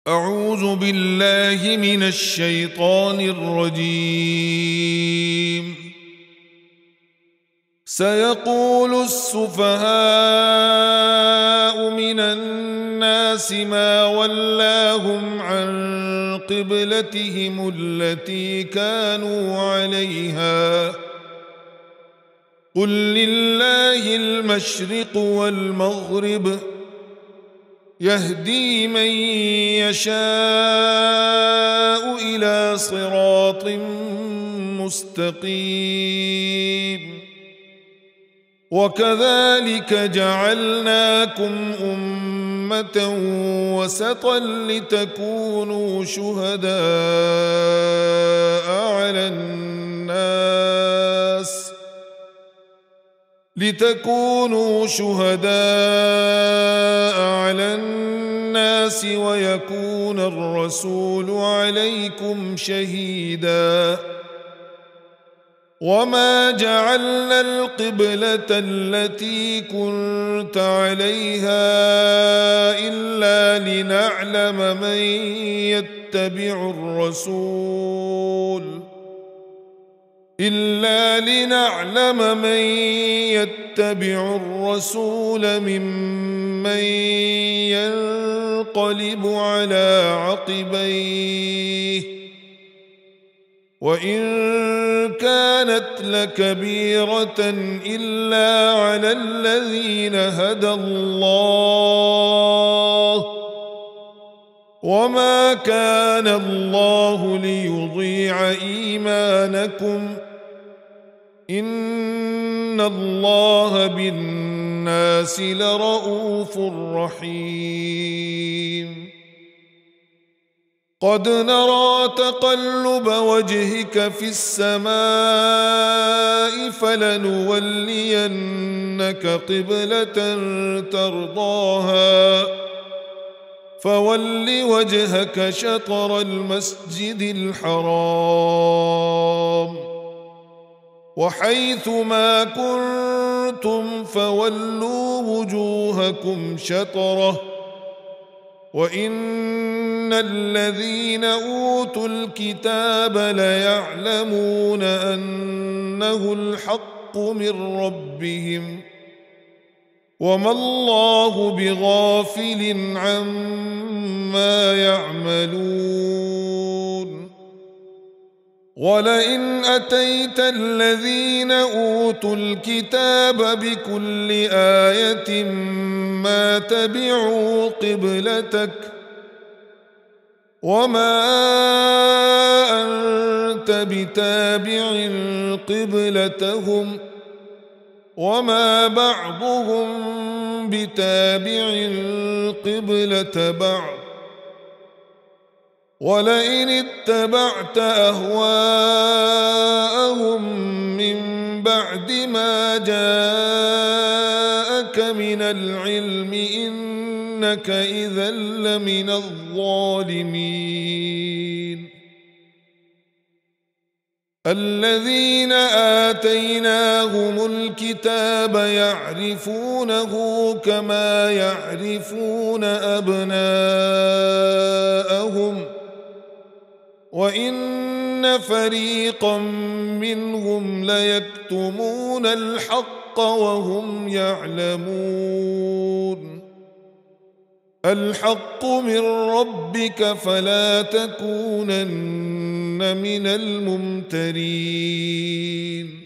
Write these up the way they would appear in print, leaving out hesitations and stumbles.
أعوذ بالله من الشيطان الرجيم. سيقول السفهاء من الناس ما ولاهم عن قبلتهم التي كانوا عليها قل لله المشرق والمغرب يهدي من يشاء إلى صراط مستقيم. وكذلك جعلناكم أمة وسطا لتكونوا شهداء على الناس ويكون الرسول عليكم شهيدا. وما جعلنا القبلة التي كنت عليها إلا لنعلم من يتبع الرسول ممن ينقلب على عقبيه. وإن كانت لكبيرة إلا على الذين هدى الله وما كان الله ليضيع إيمانكم إن الله بالناس لرءوف رحيم. قد نرى تقلب وجهك في السماء فلنولينك قبلة ترضاها فول وجهك شطر المسجد الحرام وحيث ما كنتم فولوا وجوهكم شطره وإن الذين أوتوا الكتاب ليعلمون أنه الحق من ربهم وما الله بغافل عما يعملون. ولئن أتيت الذين أوتوا الكتاب بكل آية ما تبعوا قبلتك وما أنت بتابع قبلتهم وما بعضهم بتابع قبلة بعض. ولئن اتبعت أهواءهم من بعد ما جاءك من العلم إنك إذا لمن الظالمين. الذين آتيناهم الكتاب يعرفونه كما يعرفون أبناءهم وإن فريقا منهم ليكتمون الحق وهم يعلمون. الحق من ربك فلا تكونن من الممترين.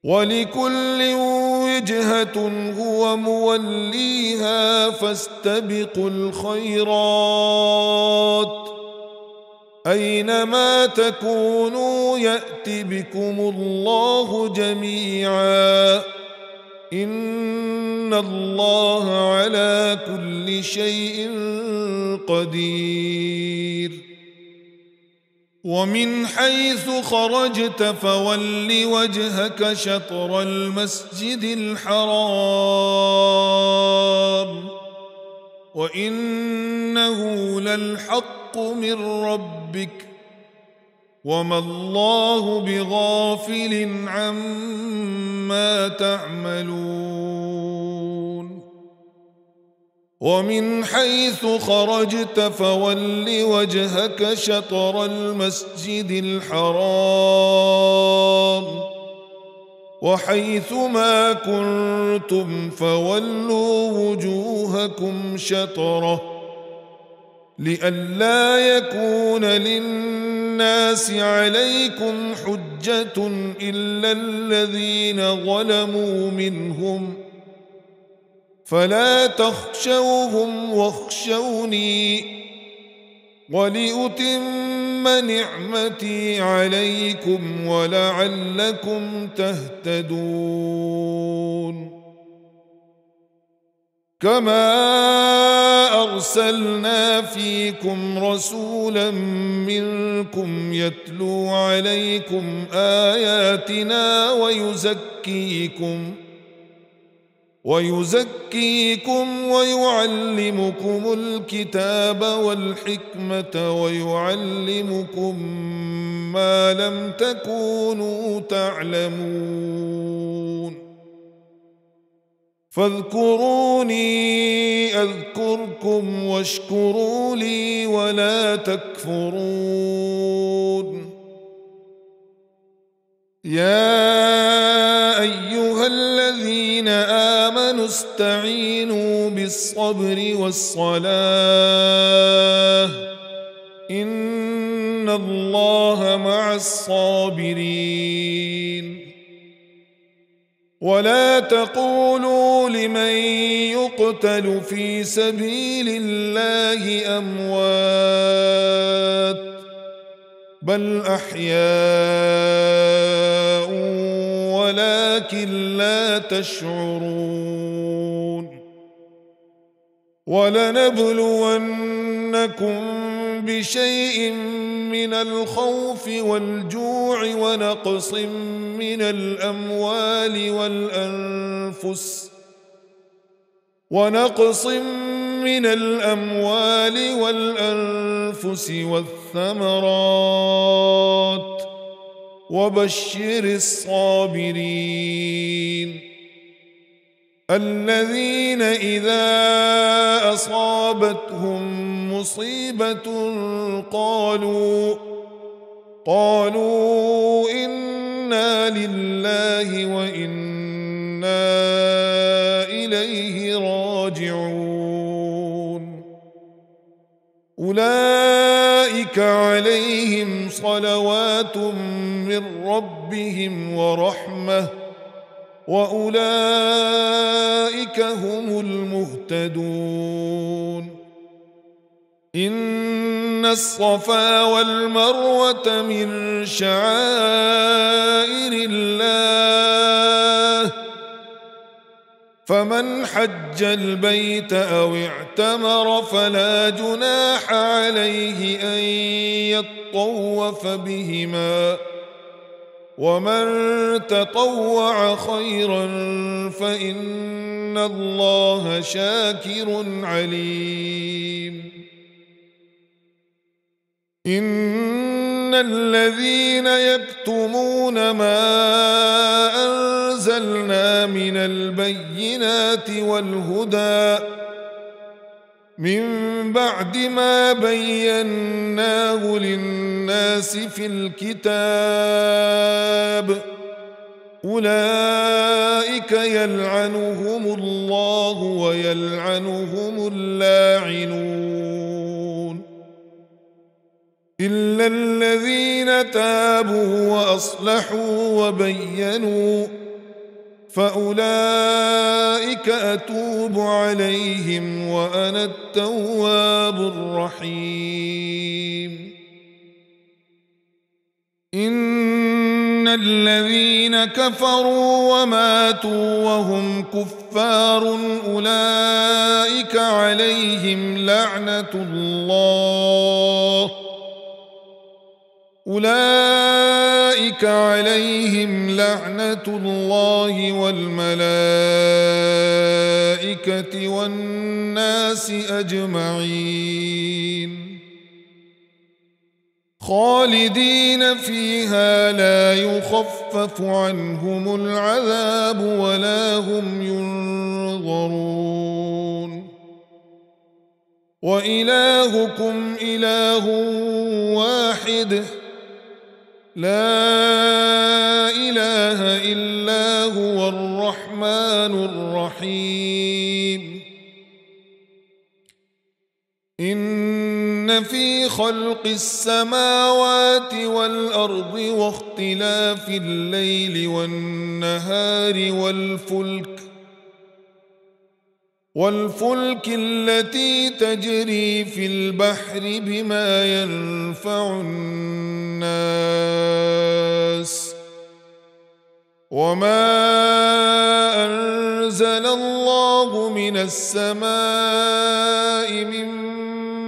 ولكل وجهة هو موليها فاستبقوا الخيرات أينما تكونوا يأت بكم الله جميعا إن الله على كل شيء قدير. ومن حيث خرجت فول وجهك شطر المسجد الحرام وإنه للحق من ربك وما الله بغافل عما تعملون. ومن حيث خرجت فول وجهك شطر المسجد الحرام وحيث ما كنتم فولوا وجوهكم شطره لئلا يكون للناس عليكم حجة إلا الذين ظلموا منهم فلا تخشوهم واخشوني ولأتم نعمتي عليكم ولعلكم تهتدون كما أرسلنا فيكم رسولا منكم يتلو عليكم آياتنا ويزكيكم ويعلمكم الكتاب والحكمة ويعلمكم ما لم تكونوا تعلمون فاذكروني أذكركم واشكروا لي ولا تكفرون يا أيها الذين آمنوا استعينوا بالصبر والصلاة إن الله مع الصابرين ولا تقولوا لمن يقتل في سبيل الله أموات بل أحياء ولكن لا تشعرون ولنبلونكم بشيء من الخوف والجوع ونقص من الأموال والأنفس والثمرات وبشر الصابرين الذين إذا أصابتهم مصيبة قالوا إنا لله وإنا إليه راجعون أولئك عليهم صلوات من ربهم ورحمة وأولئك هم المهتدون إن الصفا والمروة من شعائر الله فمن حج البيت أو اعتمر فلا جناح عليه أن يطوف بهما ومن تطوع خيرا فإن الله شاكر عليم إن الذين يكتمون ما أنزلنا من البينات والهدى من بعد ما بيناه للناس في الكتاب أولئك يلعنهم الله ويلعنهم اللاعنون إلا الذين تابوا وأصلحوا وبينوا فأولئك أتوب عليهم وأنا التواب الرحيم إن الذين كفروا وماتوا وهم كفار أولئك عليهم لعنة الله والملائكة والناس أجمعين خالدين فيها لا يخفف عنهم العذاب ولا هم ينظرون وإلهكم إله واحد لا إله إلا هو الرحمن الرحيم إن في خلق السماوات والأرض واختلاف الليل والنهار والفلك التي تجري في البحر بما ينفع الناس وما أنزل الله من السماء من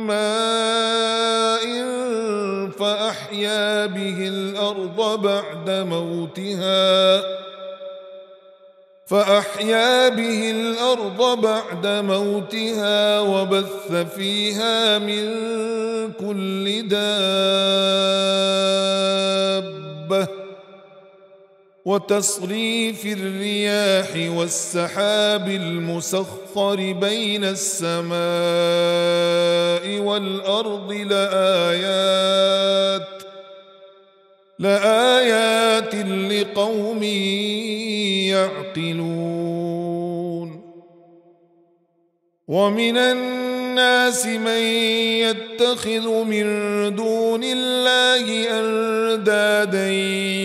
ماء فأحيا به الأرض بعد موتها وبث فيها من كل دابة وتصريف الرياح والسحاب المسخر بين السماء والأرض لآيات لقوم يعقلون ومن الناس من يتخذ من دون الله أندادا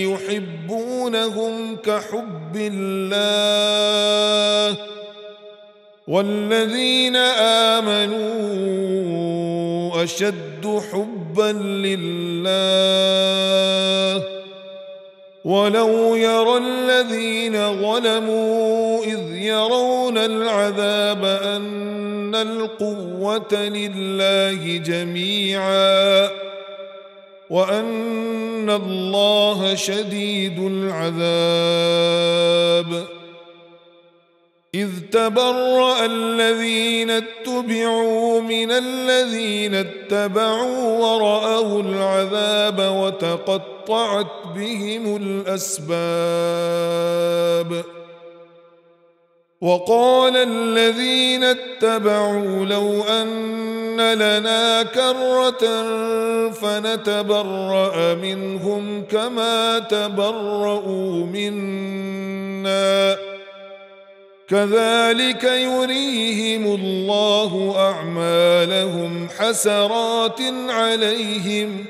يحبونهم كحب الله والذين آمنوا أشد حبا لله ولو يرى الذين ظلموا إذ يرون العذاب أن القوة لله جميعا وأن الله شديد العذاب إذ تبرأ الذين اتبعوا من الذين اتبعوا ورأوا العذاب وتقطعت بهم الأسباب وقال الذين اتبعوا لو أن لنا كرة فنتبرأ منهم كما تبرؤوا منا كذلك يريهم الله أعمالهم حسرات عليهم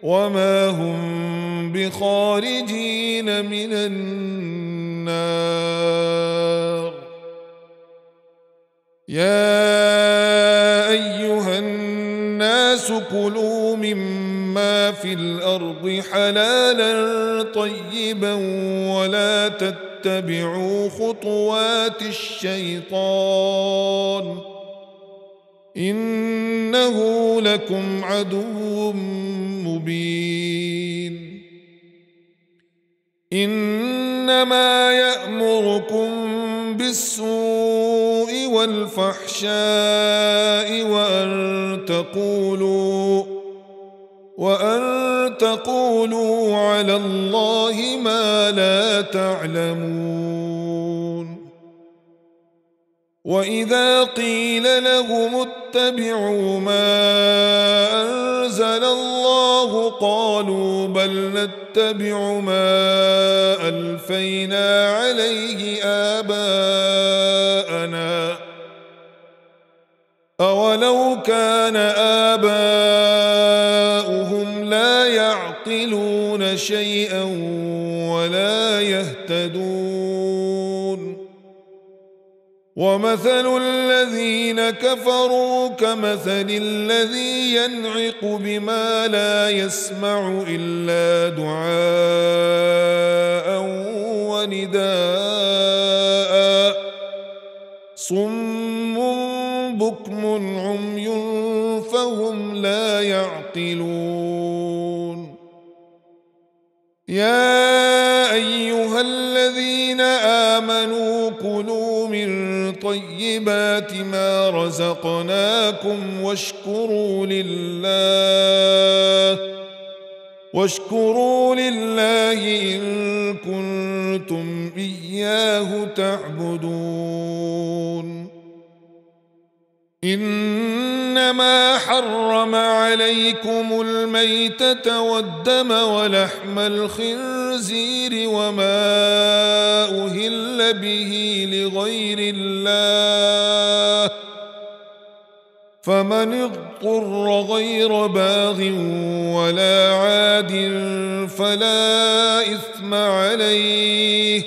وما هم بخارجين من النار يا أيها الناس كلوا مما في الأرض حلالا طيبا ولا تتبعوا خطوات الشيطان إنه لكم عدو مبين إنما يأمركم بالسوء والفحشاء وأن تقولوا على الله ما لا تعلمون وإذا قيل لهم اتبعوا ما أنزل الله قالوا بل نتبع ما ألفينا عليه آباءنا أولو كان آباؤهم لا يعقلون شيئا ولا يهتدون ومثل الذين كفروا كمثل الذي ينعق بما لا يسمع إلا دعاء ونداء صم بكم عمي فهم لا يعقلون يا أيها الذين آمنوا كلوا من طيبات ما رزقناكم واشكروا لله إن كنتم إياه تعبدون إنما حرم عليكم الميتة والدم ولحم الخنزير وما أهل به لغير الله فمن اضطر غير باغ ولا عاد فلا إثم عليه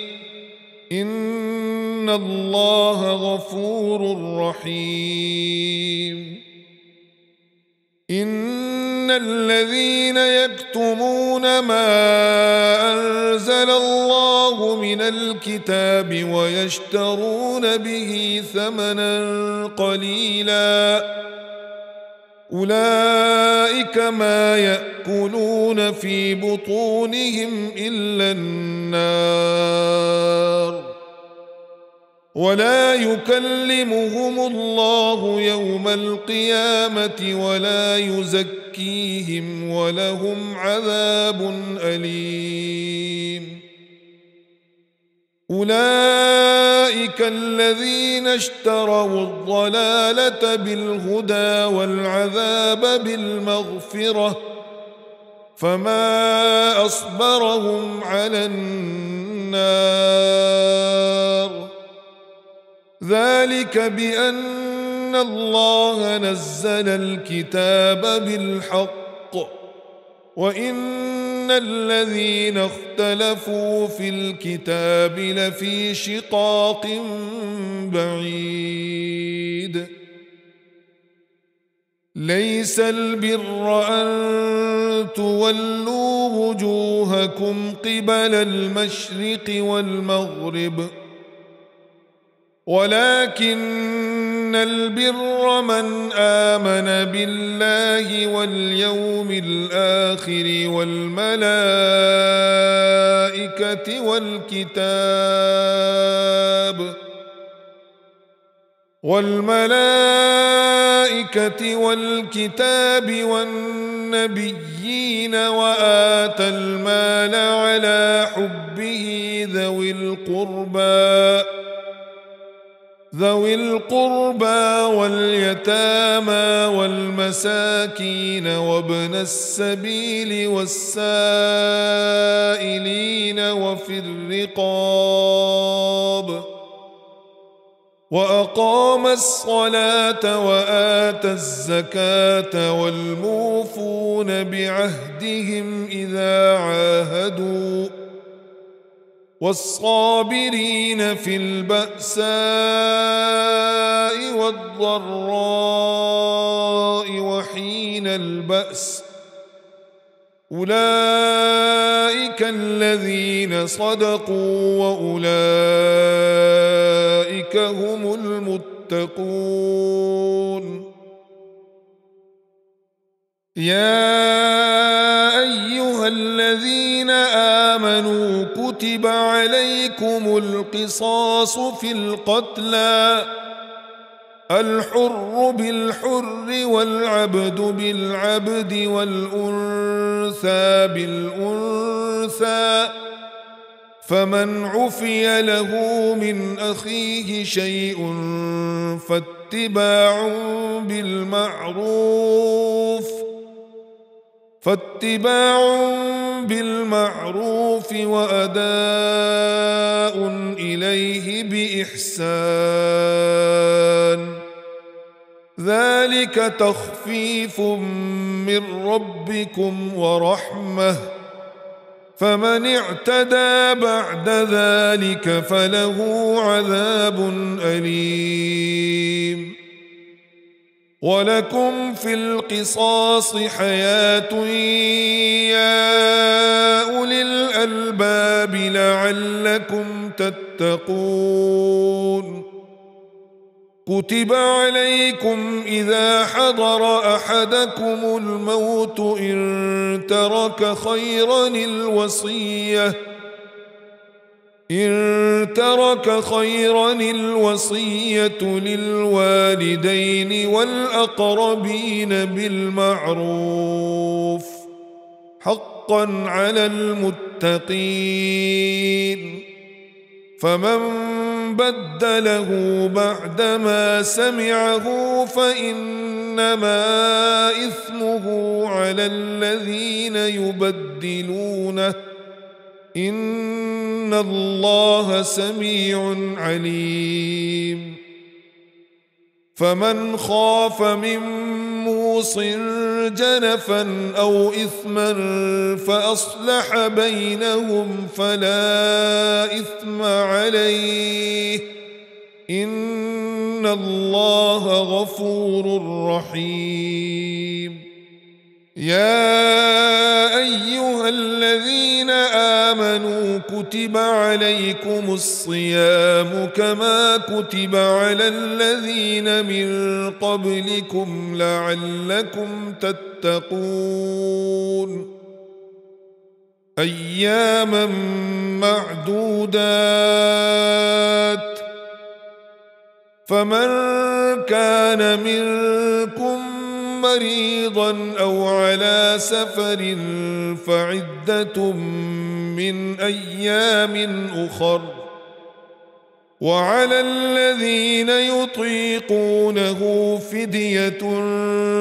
إن الله غفور رحيم. إن الذين يكتمون ما أنزل الله من الكتاب ويشترون به ثمنا قليلا أولئك ما يأكلون في بطونهم إلا النار ولا يكلمهم الله يوم القيامة ولا يزكيهم ولهم عذاب أليم. أولئك الذين اشتروا الضلالة بالهدى والعذاب بالمغفرة فما أصبرهم على النار ذلك بأن الله نزل الكتاب بالحق وإن الذين اختلفوا في الكتاب لفي شقاق بعيد. ليس البر أن تولوا وجوهكم قبل المشرق والمغرب ولكن البر من آمن بالله واليوم الآخر والملائكة والكتاب والنبيين وآتى المال على حبه ذوي القربى واليتامى والمساكين وابن السبيل والسائلين وفي الرقاب وأقام الصلاة وآتى الزكاة والموفون بعهدهم إذا عاهدوا والصابرين في البأساء والضراء وحين البأس أولئك الذين صدقوا وأولئك هم المتقون. يا أيها الذين آمنوا كتب عليكم القصاص في القتلى الحر بالحر والعبد بالعبد والأنثى بالأنثى فمن عفي له من أخيه شيء فاتباع بالمعروف وأداء إليه بإحسان ذلك تخفيف من ربكم ورحمة فمن اعتدى بعد ذلك فله عذاب أليم. ولكم في القصاص حياة يا أولي الألباب لعلكم تتقون. كتب عليكم إذا حضر أحدكم الموت إن ترك خيرا الوصية للوالدين والأقربين بالمعروف حقا على المتقين. فمن بدله بعدما سمعه فإنما إثمه على الذين يبدلونه إن الله سميع عليم فمن خاف من موص جنفا أو إثما فأصلح بينهم فلا إثم عليه إن الله غفور رحيم يا أيها الذين آمنوا كتب عليكم الصيام كما كتب على الذين من قبلكم لعلكم تتقون أياما معدودات فمن كان منكم مريضا أو على سفر فعدة من أيام أخر وعلى الذين يطيقونه فدية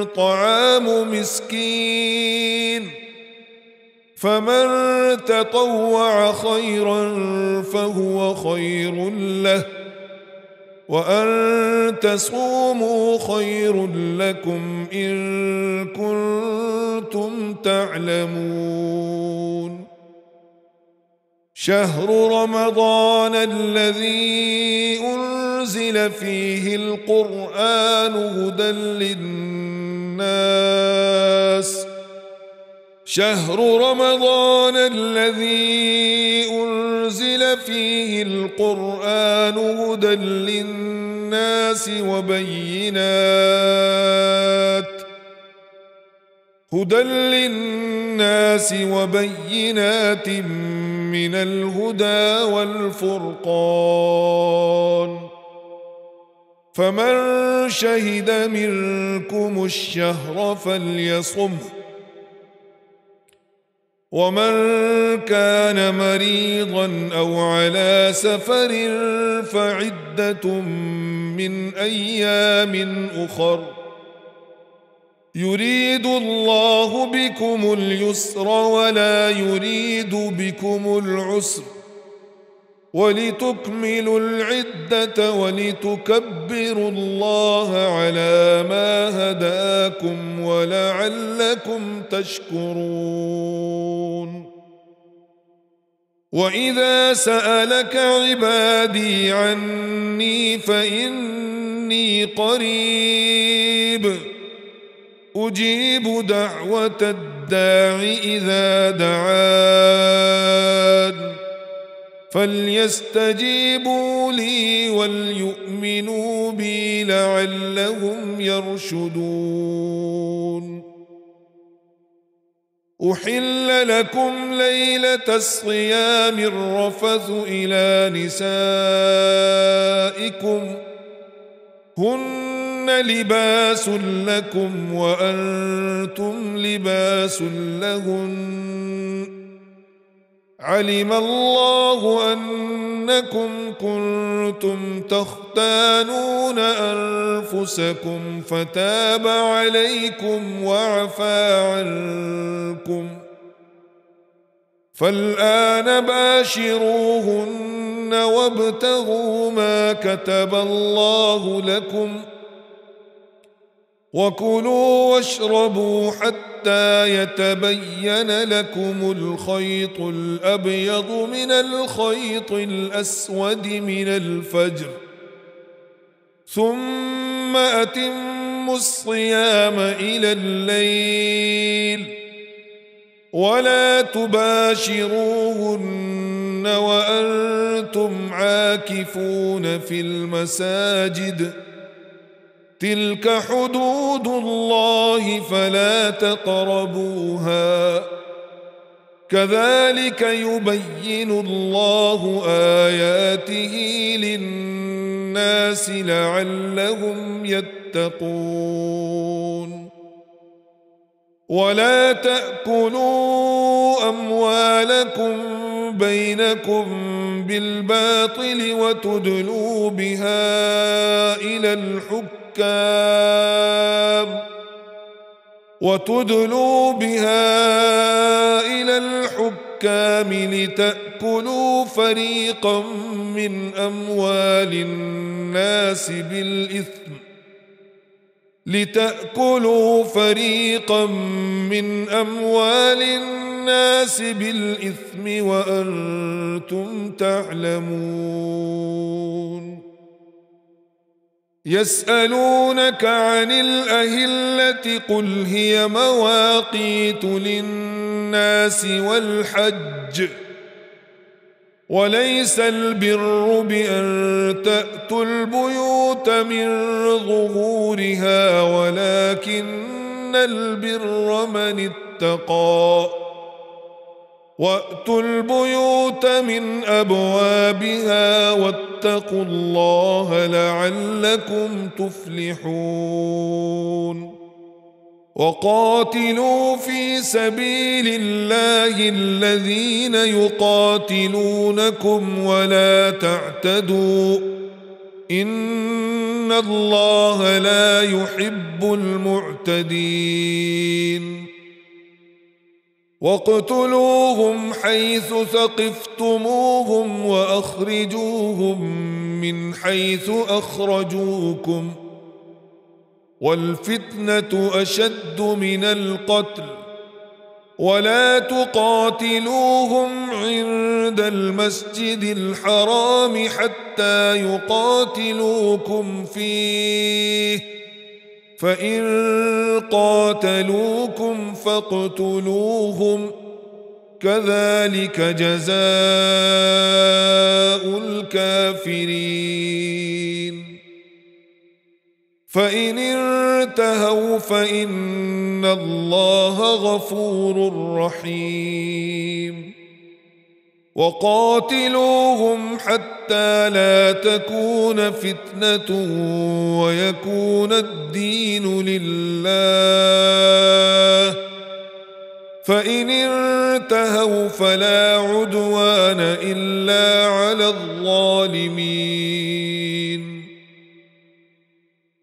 طعام مسكين فمن تطوع خيرا فهو خير له وأن تصوموا خير لكم إن كنتم تعلمون شهر رمضان الذي أنزل فيه القرآن هدى للناس شهر رمضان الذي أنزل فيه القرآن هدى للناس وبينات من الهدى والفرقان فمن شهد منكم الشهر فليصمه ومن كان مريضا أو على سفر فعدة من أيام أخر يريد الله بكم اليسر ولا يريد بكم العسر ولتكملوا العدة ولتكبروا الله على ما هداكم ولعلكم تشكرون وإذا سألك عبادي عني فإني قريب أجيب دعوة الداع إذا دعان فليستجيبوا لي وليؤمنوا بي لعلهم يرشدون أحل لكم ليلة الصيام الرفث إلى نسائكم هن لباس لكم وأنتم لباس لهن علم الله أنكم كنتم تختانون أنفسكم فتاب عليكم وعفى عنكم فالآن باشروهن وابتغوا ما كتب الله لكم وكلوا واشربوا حتى يتبين لكم الخيط الأبيض من الخيط الأسود من الفجر ثم أتموا الصيام إلى الليل ولا تباشروهن وأنتم عاكفون في المساجد تلك حدود الله فلا تقربوها كذلك يبين الله آياته للناس لعلهم يتقون ولا تأكلوا أموالكم بينكم بالباطل وتدلوا بها إلى الحكام لتأكلوا فريقا من أموال الناس بالإثم وأنتم تعلمون. يسألونك عن الأهلة قل هي مواقيت للناس والحج وليس البر بأن تأتوا البيوت من ظهورها ولكن البر من اتقى وأتوا البيوت من أبوابها واتقوا الله لعلكم تفلحون. وقاتلوا في سبيل الله الذين يقاتلونكم ولا تعتدوا إن الله لا يحب المعتدين. واقتلوهم حيث ثقفتموهم وأخرجوهم من حيث أخرجوكم والفتنة أشد من القتل ولا تقاتلوهم عند المسجد الحرام حتى يقاتلوكم فيه فإن قاتلوكم فاقتلوهم كذلك جزاء الكافرين. فإن انتهوا فإن الله غفور رحيم. وقاتلوهم حتى لا تكون فتنة ويكون الدين لله فإن انتهوا فلا عدوان إلا على الظالمين.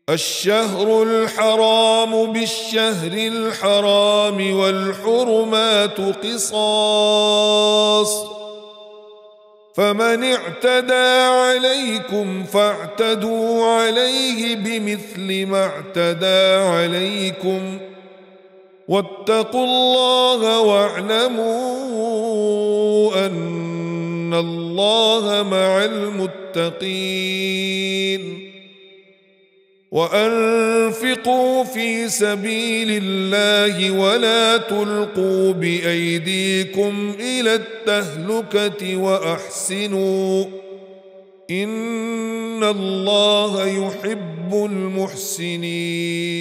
الشهر الحرام بالشهر الحرام والحرمات قصاص فمن اعتدى عليكم فاعتدوا عليه بمثل ما اعتدى عليكم واتقوا الله واعلموا أن الله مع المتقين. وأنفقوا في سبيل الله ولا تلقوا بأيديكم إلى التهلكة وأحسنوا إن الله يحب المحسنين.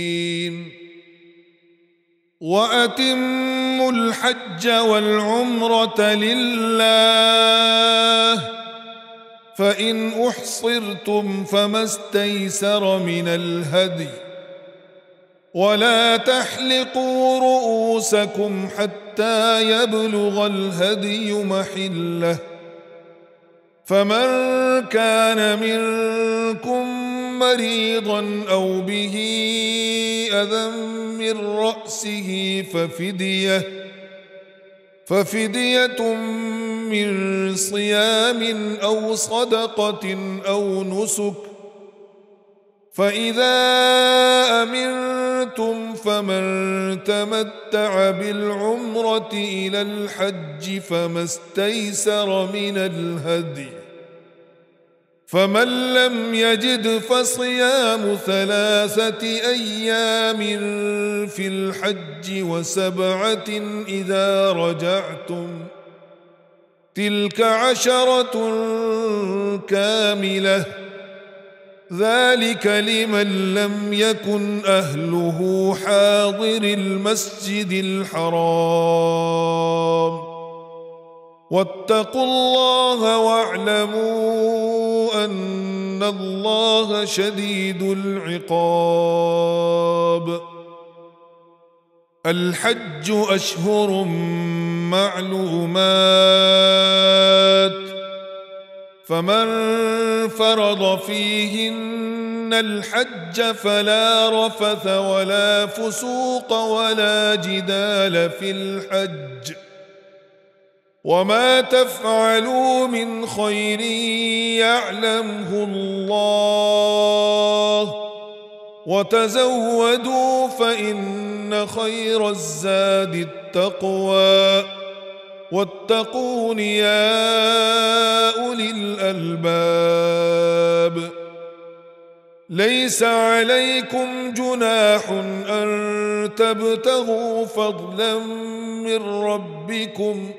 وأتموا الحج والعمرة لله فإن أحصرتم فما استيسر من الهدي ولا تحلقوا رؤوسكم حتى يبلغ الهدي محله فمن كان منكم مريضا أو به أذى من رأسه ففدية من صيام أو صدقة أو نسك فإذا أمنتم فمن تمتع بالعمرة إلى الحج فما استيسر من الهدي فمن لم يجد فصيام 3 أيام في الحج و7 إذا رجعتم تلك 10 كاملة ذلك لمن لم يكن أهله حاضر المسجد الحرام واتقوا الله واعلموا أن الله شديد العقاب. الحج أشهر معلومات فمن فرض فيهن الحج فلا رفث ولا فسوق ولا جدال في الحج وما تفعلوا من خير يعلمه الله وتزودوا فإن خير الزاد التقوى واتقون يا أولي الألباب ليس عليكم جناح أن تبتغوا فضلا من ربكم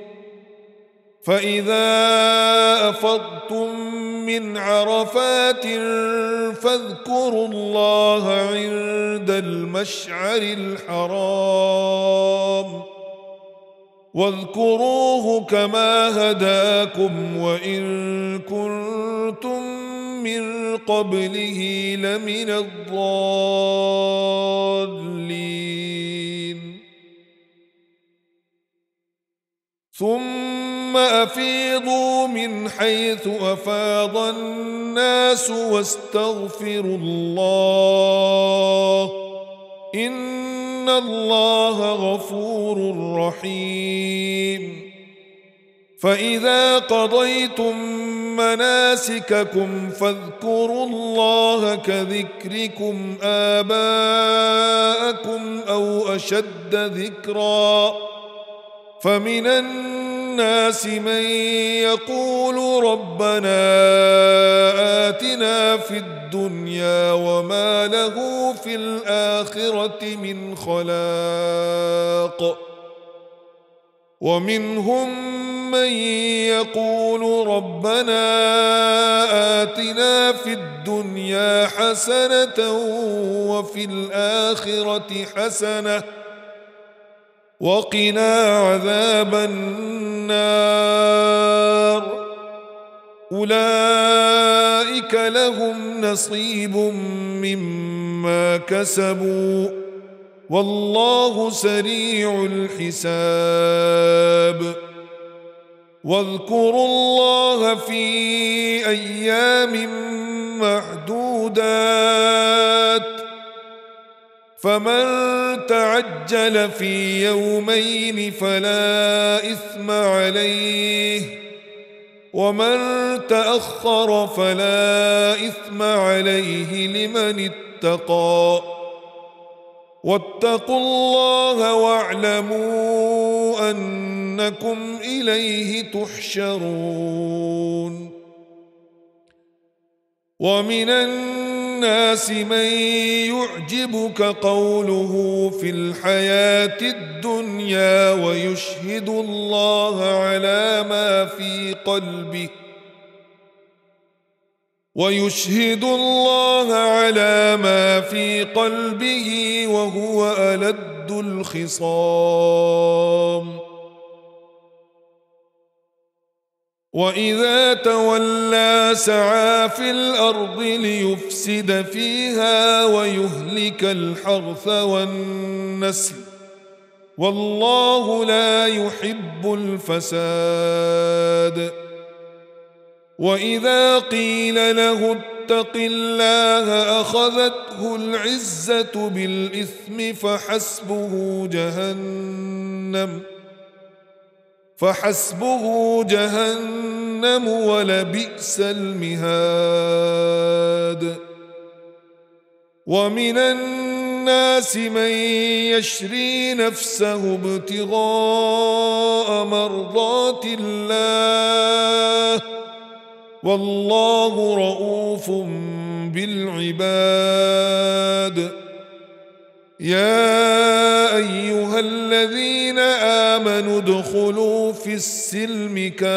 فإذا أفضتم من عرفات فاذكروا الله عند المشعر الحرام واذكروه كما هداكم وإن كنتم من قبله لمن الضالين ثم أفيضوا من حيث أفاض الناس واستغفروا الله إن الله غفور رحيم فإذا قضيتم مناسككم فاذكروا الله كذكركم آباءكم أو أشد ذكرا فمن الناس من يقول ربنا آتنا في الدنيا وما له في الآخرة من خلاق ومنهم من يقول ربنا آتنا في الدنيا حسنة وفي الآخرة حسنة وقنا عذاب النار أولئك لهم نصيب مما كسبوا والله سريع الحساب واذكروا الله في أيام معدودات فمن تعجل في يومين فلا إثم عليه ومن تأخر فلا إثم عليه لمن اتقى واتقوا الله واعلموا أنكم إليه تحشرون ومن الناس من يعجبك قوله في الحياة الدنيا ويشهد الله على ما في قلبه وهو ألد الخصام وإذا تولى سعى في الأرض ليفسد فيها ويهلك الحرث والنسل والله لا يحب الفساد وإذا قيل له اتق الله أخذته العزة بالإثم فحسبه جهنم ولبئس المهاد ومن الناس من يشري نفسه ابتغاء مرضات الله والله رؤوف بالعباد يا أيها الذين آمنوا ادخلوا في السلم كافة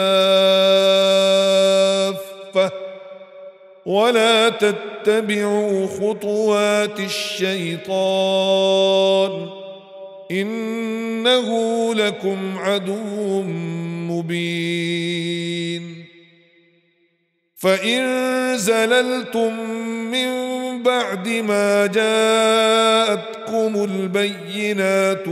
ولا تتبعوا خطوات الشيطان إنه لكم عدو مبين فإن زللتم من بعد ما جاءتكم البينات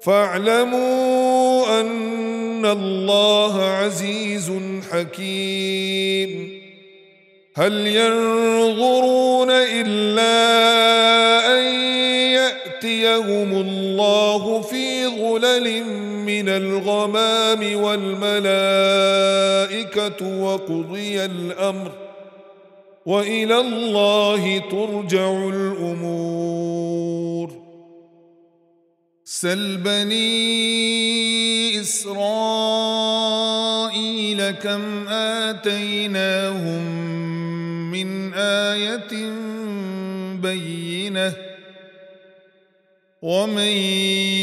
فاعلموا أن الله عزيز حكيم. هل ينظرون إلا أن يأتيهم الله في ظلل من الغمام والملائكة وقضي الأمر وإلى الله ترجع الأمور. سل بني إسرائيل كم آتيناهم من آية بينة ومن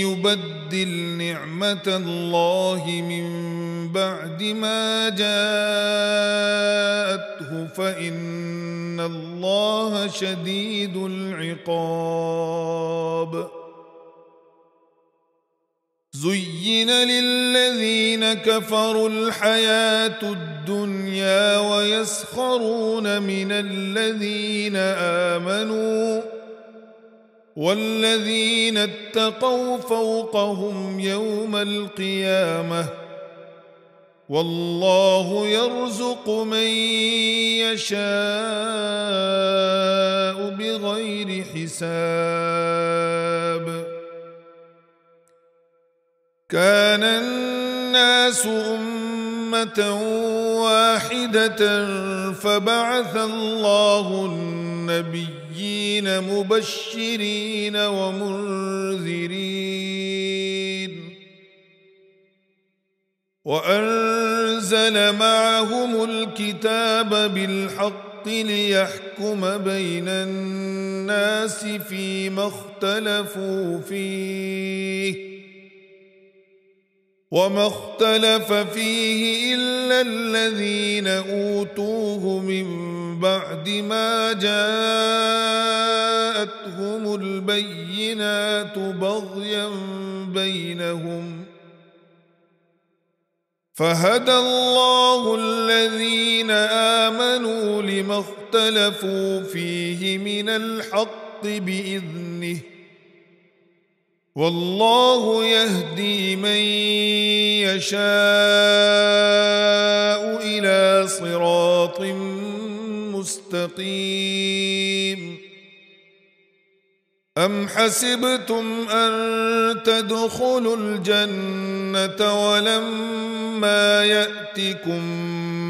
يبدل نعمة الله من بعد ما جاءته فإن الله شديد العقاب. زين للذين كفروا الحياة الدنيا ويسخرون من الذين آمنوا والذين اتقوا فوقهم يوم القيامة والله يرزق من يشاء بغير حساب. كان الناس أمة واحدة فبعث الله النبيين مبشرين ومنذرين وأنزل معهم الكتاب بالحق ليحكم بين الناس فيما اختلفوا فيه وما اختلف فيه إلا الذين أوتوه من بعد ما جاءتهم البينات بغيا بينهم فهدى الله الذين آمنوا لما اختلفوا فيه من الحق بإذنه والله يهدي من يشاء إلى صراط مستقيم. أم حسبتم أن تدخلوا الجنة ولما يأتكم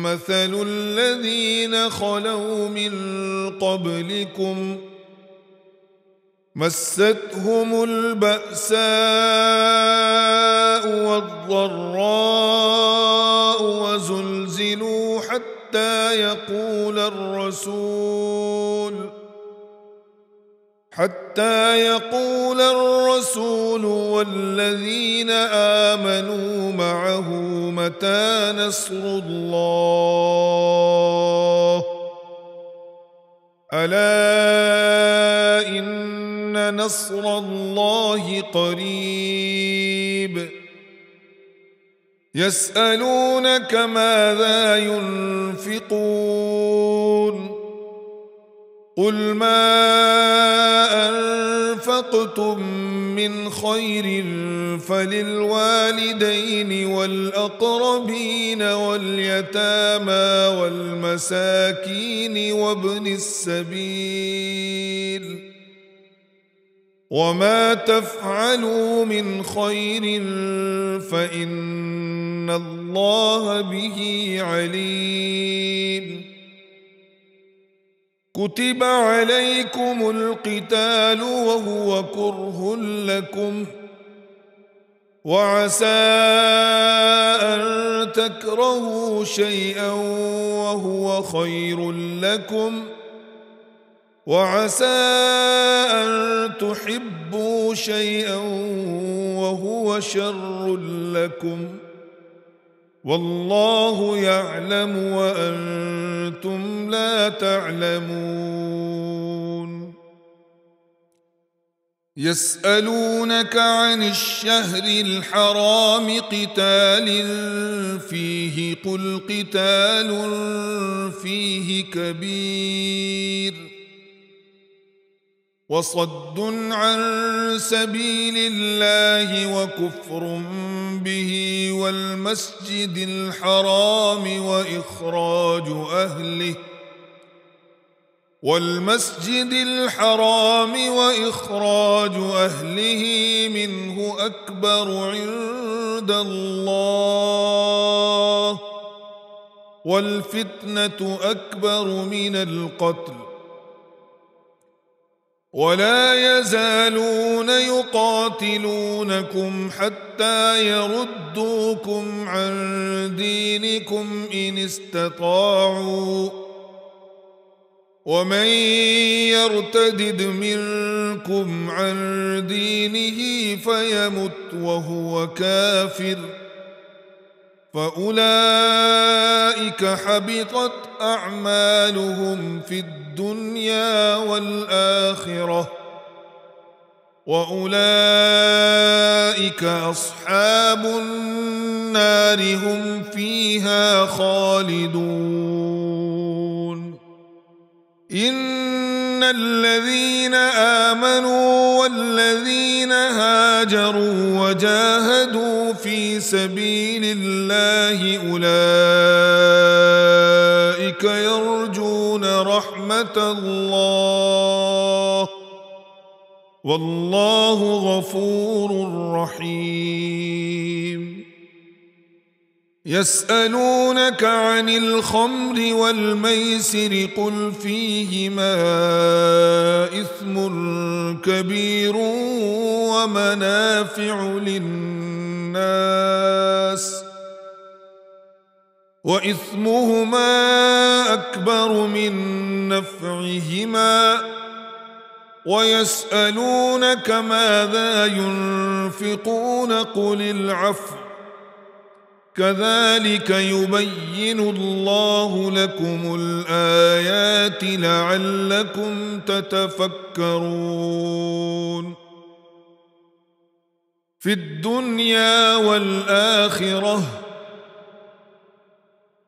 مثل الذين خلوا من قبلكم مستهم البأساء والضراء وزلزلوا حتى يقول الرسول والذين آمنوا معه متى نصر الله ألا إن نصر الله قريب. يسألونك ماذا ينفقون قل ما أنفقتم من خير فللوالدين والأقربين واليتامى والمساكين وابن السبيل وما تفعلوا من خير فإن الله به عليم. كتب عليكم القتال وهو كره لكم وعسى أن تكرهوا شيئا وهو خير لكم وعسى أن تحبوا شيئا وهو شر لكم والله يعلم وأنتم لا تعلمون. يسألونك عن الشهر الحرام قتال فيه قل قتال فيه كبير وصد عن سبيل الله وكفر به والمسجد الحرام وإخراج أهله منه أكبر عند الله والفتنة أكبر من القتل ولا يزالون يقاتلونكم حتى يردوكم عن دينكم إن استطاعوا ومن يرتدد منكم عن دينه فيمت وهو كافر فأولئك حبطت أعمالهم في الدنيا والآخرة وأولئك أصحاب النار هم فيها خالدون إن الذين آمنوا والذين هاجروا وجاهدوا في سبيل الله أولئك يرجون رحمة الله والله غفور رحيم يسألونك عن الخمر والميسر قل فيهما إثم كبير ومنافع للناس وإثمهما أكبر من نفعهما ويسألونك ماذا ينفقون قل العفو كذلك يبين الله لكم الآيات لعلكم تتفكرون في الدنيا والآخرة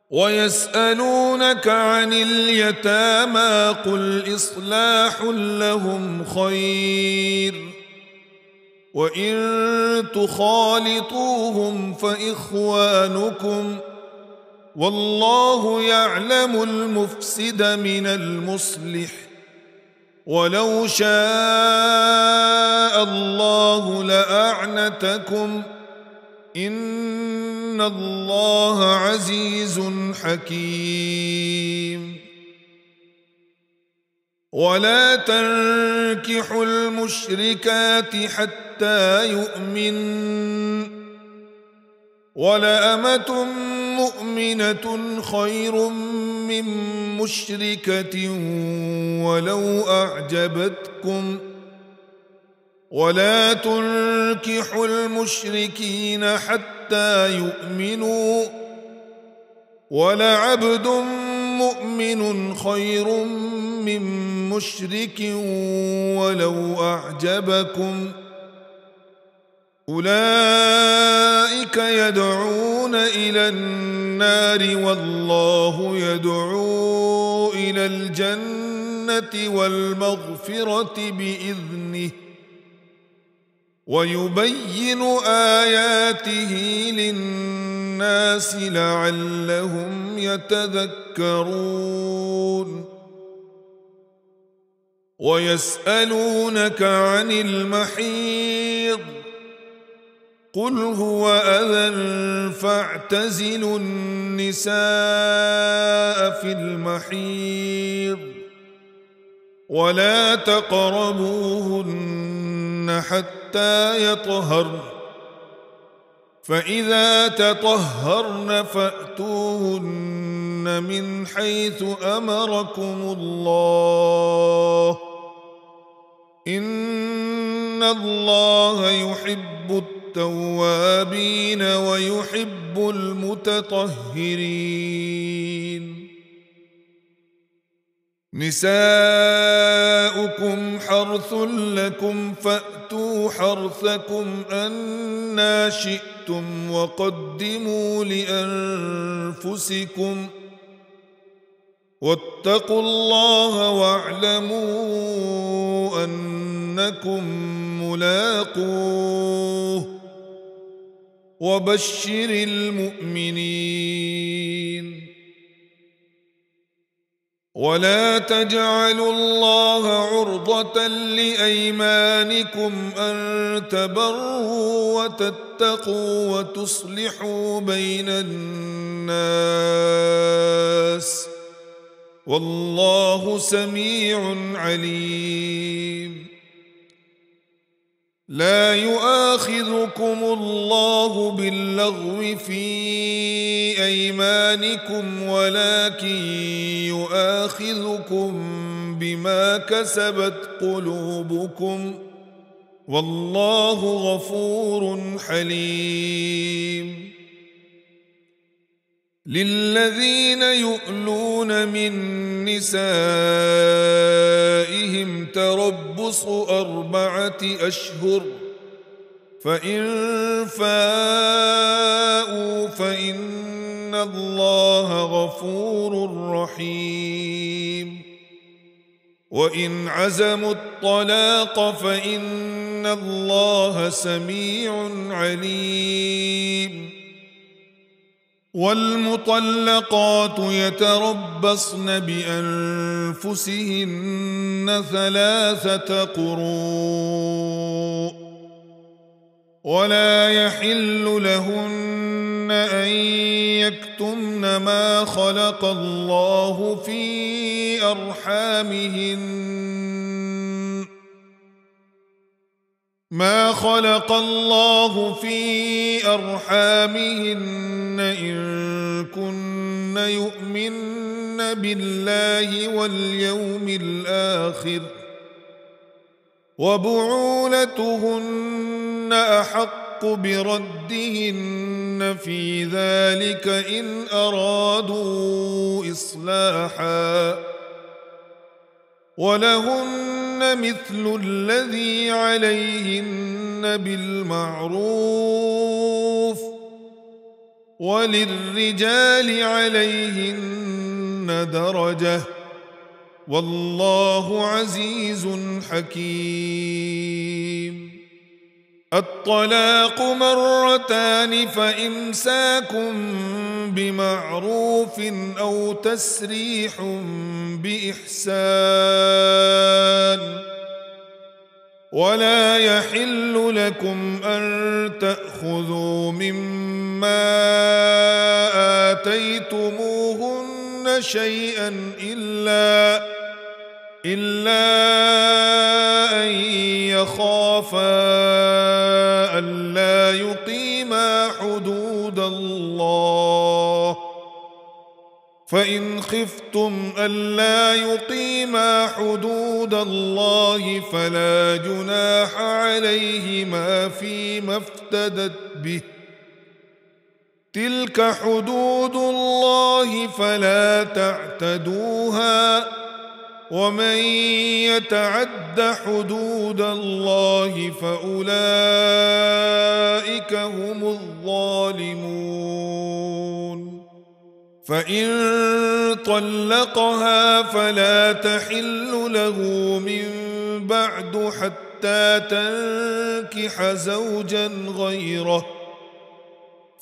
ويسألونك عن اليتامى قل إصلاح لهم خير وإن تخالطوهم فإخوانكم والله يعلم المفسد من المصلح ولو شاء الله لأعنتكم إن الله عزيز حكيم ولا تنكحوا المشركات حتى يؤمن ولأمة مؤمنة خير من مشركة ولو أعجبتكم ولا تنكحوا المشركين حتى يؤمنوا ولعبد مؤمن خير من مشرك ولو أعجبكم أولئك يدعون إلى النار والله يدعو إلى الجنة والمغفرة بإذنه ويبين آياته للناس لعلهم يتذكرون ويسألونك عن المحيض قل هو أذى فاعتزلوا النساء في المحيض ولا تقربوهن حتى يطهرن فإذا تطهرن فأتوهن من حيث أمركم الله إن الله يحب التوابين ويحب المتطهرين نساؤكم نساؤكم حرث لكم فأتوا حرثكم أنى شئتم وقدموا لأنفسكم واتقوا الله واعلموا أنكم ملاقوه وبشر المؤمنين. ولا تجعلوا الله عرضة لأيمانكم أن تبروا وتتقوا وتصلحوا بين الناس والله سميع عليم. لا يؤاخذكم الله باللغو في أيمانكم ولكن يؤاخذكم بما كسبت قلوبكم والله غفور حليم. للذين يؤلون من نسائهم تربص 4 أشهر فإن فاءوا فإن الله غفور رحيم. وإن عزموا الطلاق فإن الله سميع عليم. والمطلقات يتربصن بأنفسهن 3 قروء ولا يحل لهن أن يكتمن ما خلق الله في أرحامهن إن كن يؤمن بالله واليوم الآخر وبعولتهن أحق بردهن في ذلك إن أرادوا إصلاحا ولهن مثل الذي عليهن بالمعروف وللرجال عليهن درجة والله عزيز حكيم. الطلاق 2 فإمساك بمعروف أو تسريح بإحسان. ولا يحل لكم أن تأخذوا مما آتيتموهن شيئا إلا أن يخافا ألا يقيما حدود الله فإن خفتم ألا يقيما حدود الله فلا جناح عليهما فيما افتدت به تلك حدود الله فلا تعتدوها ومن يتعد حدود الله فأولئك هم الظالمون. فإن طلقها فلا تحل له من بعد حتى تنكح زوجا غيره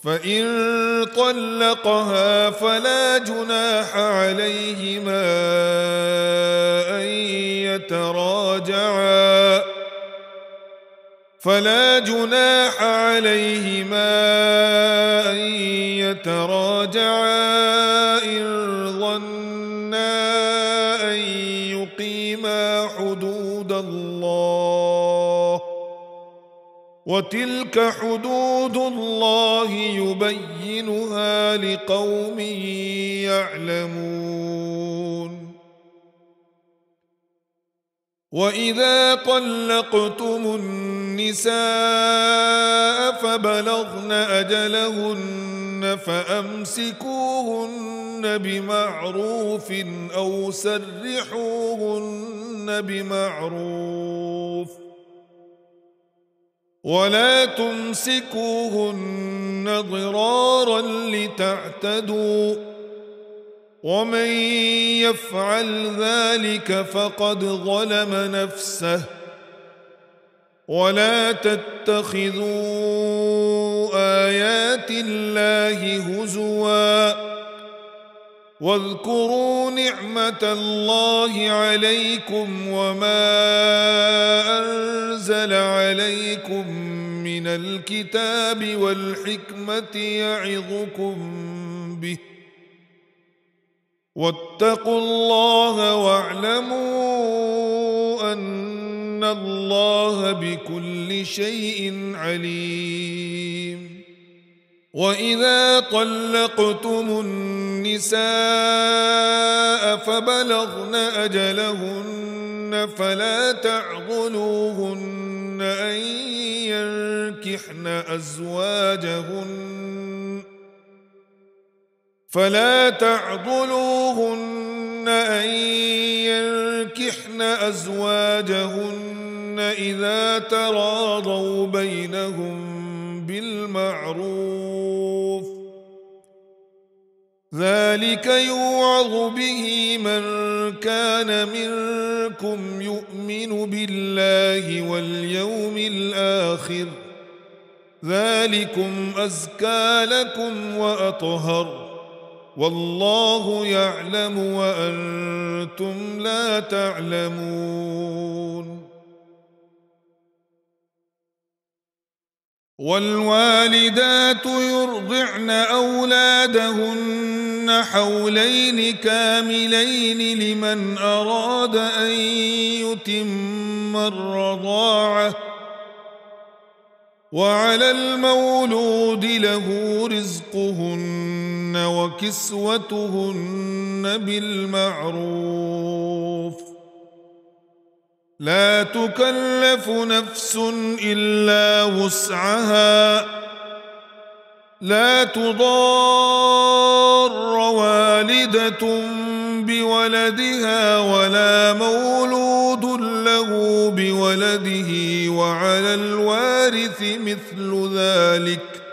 فإن طلقها فلا جناح عليهما أن يتراجعا إن ظنا أن يقيما حدود الله وتلك حدود الله يبينها لقوم يعلمون. وإذا طلقتم النساء فبلغن أجلهن فأمسكوهن بمعروف أو سرحوهن بمعروف ولا تمسكوهن ضرارا لتعتدوا ومن يفعل ذلك فقد ظلم نفسه ولا تتخذوا آيات الله هزوا واذكروا نعمة الله عليكم وما أنزل عليكم من الكتاب والحكمة يعظكم به واتقوا الله واعلموا أن الله بكل شيء عليم وإذا طلقتم النساء فبلغن أجلهن فلا تعضلوهن أن ينكحن أزواجهن إذا تراضوا بينهم بالمعروف ذلك يوعظ به من كان منكم يؤمن بالله واليوم الآخر ذلكم أزكى لكم وأطهر والله يعلم وأنتم لا تعلمون والوالدات يرضعن أولادهن حولين كاملين لمن أراد أن يتم الرضاعة وعلى المولود له رزقهن وكسوتهن بالمعروف لا تكلف نفس إلا وسعها لا تضار والدة بولدها ولا مولود له بولده وعلى الوارث مثل ذلك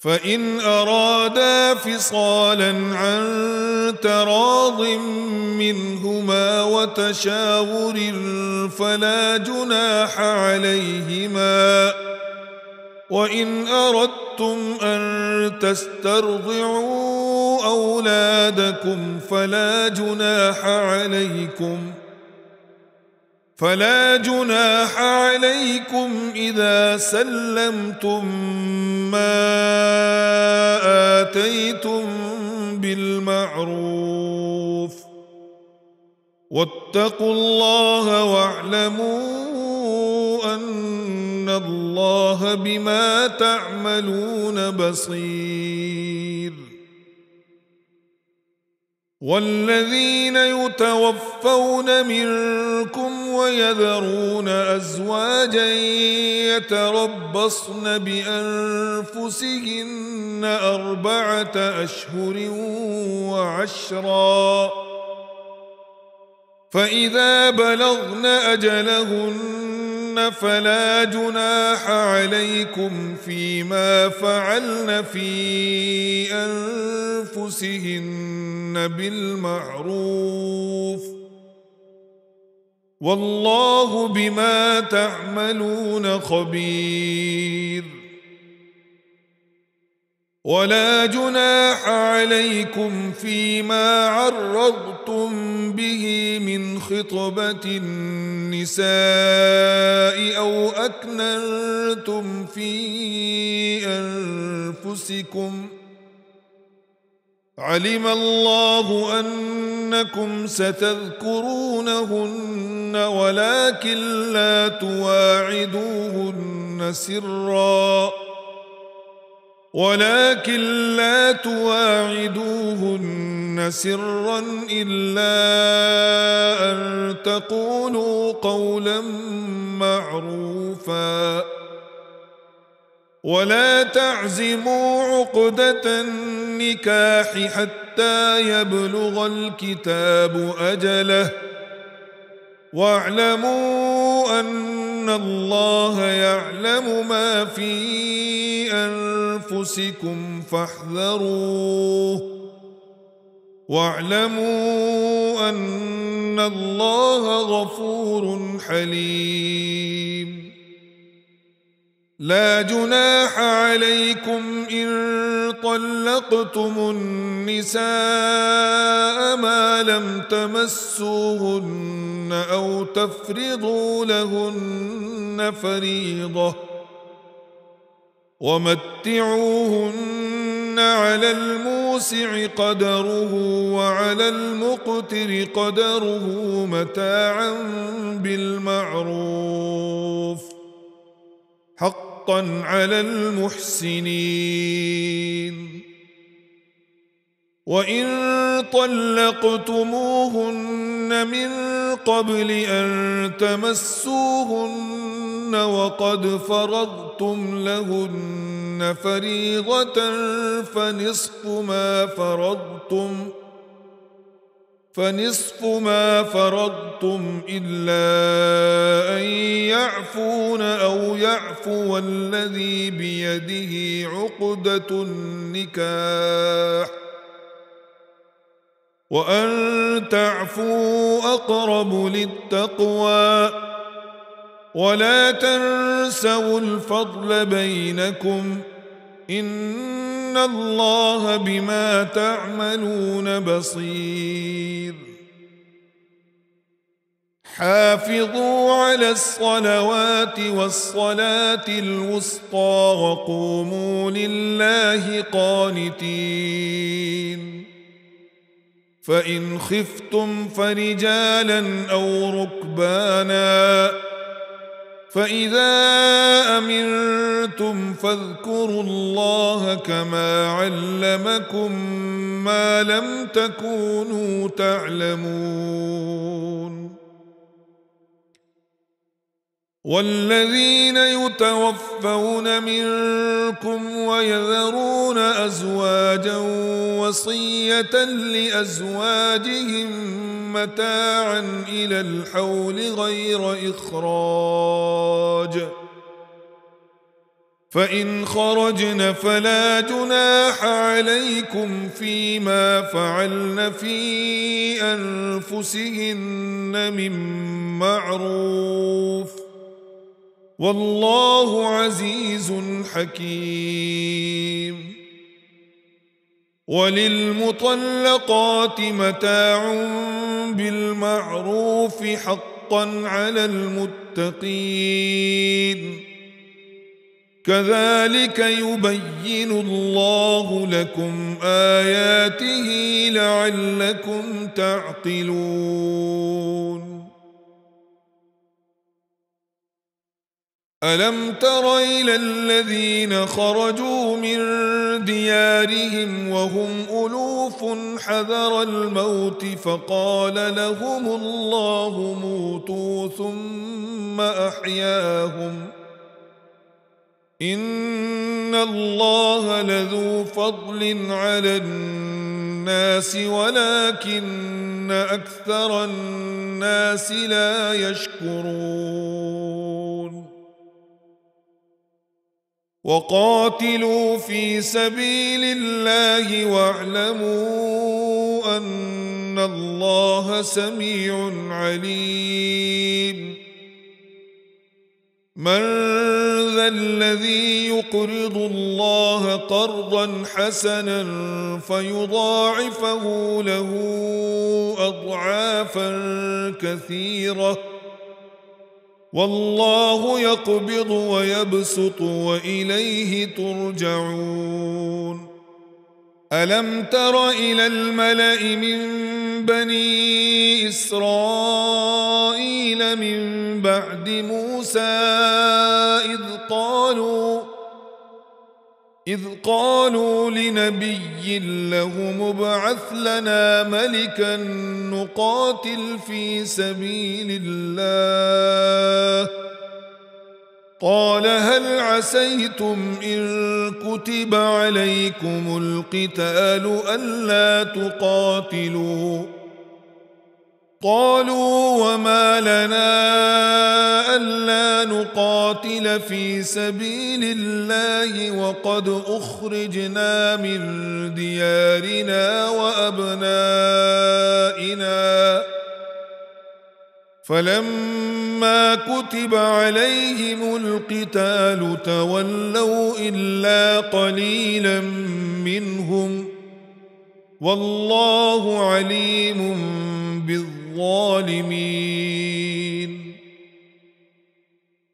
فإن أرادا فصالا عن تراض منهما وتشاور فلا جناح عليهما وإن أردتم أن تسترضعوا أولادكم فلا جناح عليكم إذا سلمتم ما آتيتم بالمعروف واتقوا الله واعلموا أن الله بما تعملون بصير والذين يتوفون منكم ويذرون أزواجا يتربصن بأنفسهن 4 أشهر وعشرا فإذا بلغن أجلهن فلا جناح عليكم فيما فعلن في أنفسهن بالمعروف والله بما تعملون خبير ولا جناح عليكم فيما عرضتم به من خطبة النساء أو أكننتم في أنفسكم علم الله أنكم ستذكرونهن ولكن لا تواعدوهن سرا إلا أن تقولوا قولا معروفا ولا تعزموا عقدة النكاح حتى يبلغ الكتاب أجله واعلموا أن الله يعلم ما في أنفسكم فاحذروه واعلموا أن الله غفور حليم. لا جناح عليكم إن طلقتم النساء ما لم تمسوهن أو تفرضوا لهن فريضة ومتعوهن على الموسع قدره وعلى المقتر قدره متاعا بالمعروف حقا على المحسنين. وإن طلقتموهن من قبل أن تمسوهن وقد فرضتم لهن فريضة فنصف ما فرضتم إلا أن يعفون أو يعفو الذي بيده عقدة النكاح وأن تعفوا أقرب للتقوى ولا تنسوا الفضل بينكم إن الله بما تعملون بصير. حافظوا على الصلوات والصلاة الوسطى وقوموا لله قانتين. فإن خفتم فرجالا أو ركبانا فإذا أمنتم فاذكروا الله كما علمكم ما لم تكونوا تعلمون. والذين يتوفون منكم ويذرون أزواجا وصية لأزواجهم متاعا إلى الحول غير إخراج فإن خرجن فلا جناح عليكم فيما فعلن في أنفسهن من معروف والله عزيز حكيم. وللمطلقات متاع بالمعروف حقا على المتقين كذلك يبين الله لكم آياته لعلكم تعقلون. ألم تر إلى الذين خرجوا من ديارهم وهم ألوف حذر الموت فقال لهم الله موتوا ثم أحياهم إن الله لذو فضل على الناس ولكن أكثر الناس لا يشكرون. وقاتلوا في سبيل الله واعلموا أن الله سميع عليم. من ذا الذي يقرض الله قرضا حسنا فيضاعفه له أضعافا كثيرة والله يقبض ويبسط وإليه ترجعون. ألم تر إلى الملأ من بني إسرائيل من بعد موسى إذ قالوا لنبي لهم ابعث لنا ملكا نقاتل في سبيل الله قال هل عسيتم إن كتب عليكم القتال ألا تقاتلوا قالوا وما لنا ألا نقاتل في سبيل الله وقد أخرجنا من ديارنا وأبنائنا فلما كتب عليهم القتال تولوا إلا قليلا منهم والله عليم بالظالمين.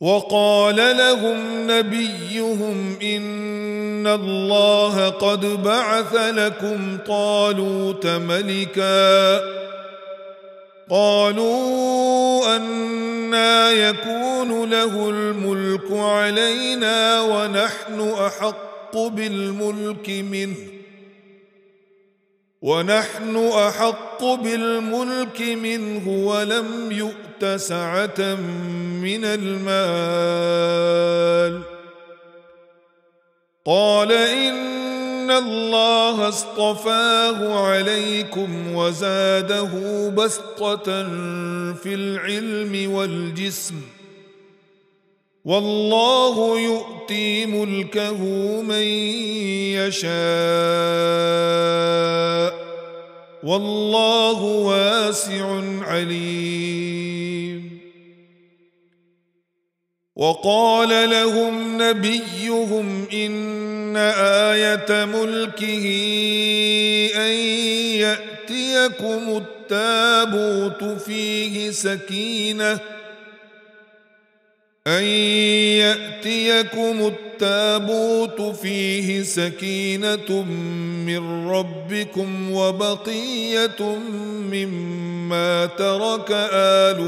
وقال لهم نبيهم إن الله قد بعث لكم طالوت ملكا قالوا أنى يكون له الملك علينا ونحن أحق بالملك منه ولم يؤت سعة من المال. قال إن الله اصطفاه عليكم وزاده بسطة في العلم والجسم والله يؤتي ملكه من يشاء والله واسع عليم. وقال لهم نبيهم إن آية ملكه أن يأتيكم التابوت فيه سكينة من ربكم وبقية مما ترك آل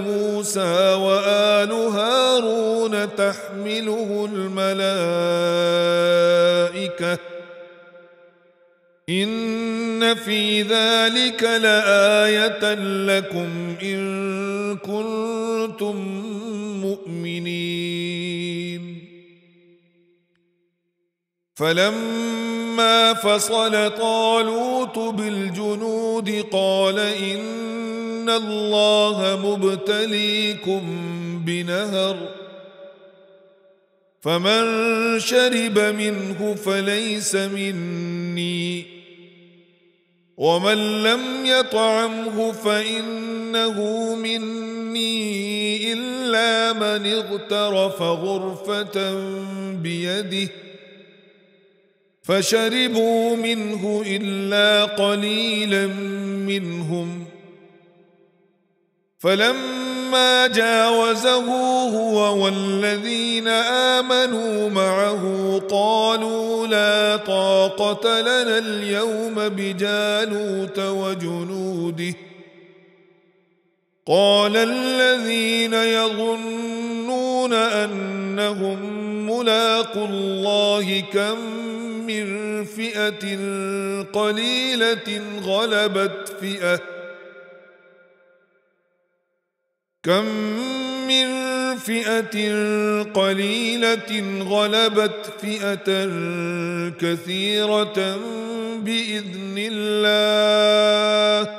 موسى وآل هارون تحمله الملائكة إن في ذلك لآية لكم إن كنتم مؤمنين. فلما فصل طالوت بالجنود قال إن الله مبتليكم بنهر فمن شرب منه فليس مني ومن لم يطعمه فإنه مني إلا من اغترف غرفة بيده فشربوا منه إلا قليلا منهم. فلما جاوزه هو والذين آمنوا معه قالوا لا طاقة لنا اليوم بجالوت وجنوده. قال الذين يظنون أنهم ملاقو الله كم من فئة قليلة غلبت فئة كثيرة بإذن الله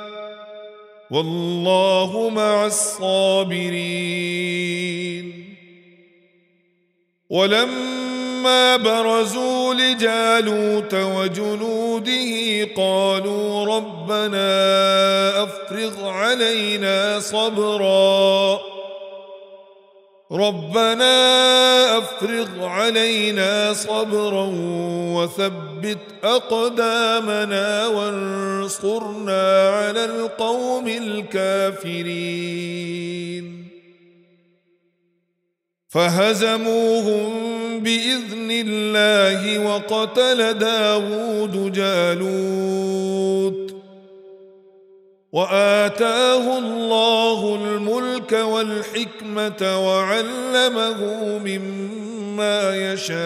والله مع الصابرين. ولما برزوا لجالوت وجنوده قالوا ربنا أفرغ علينا صبرا وثبت أقدامنا وانصرنا على القوم الكافرين. فهزموهم بإذن الله وقتل داود جالوت وآتاه الله الملك والحكمة وعلمه مما يشاء.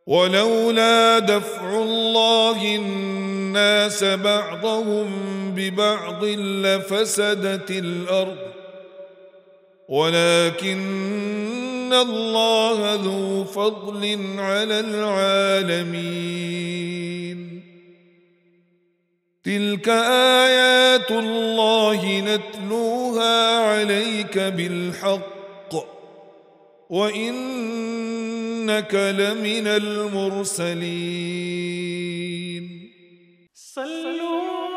ولولا دفع الله الناس بعضهم ببعض لفسدت الأرض ولكن إن الله ذو فضل على العالمين. تلك آيات الله نتلوها عليك بالحق وإنك لمن المرسلين. صلوا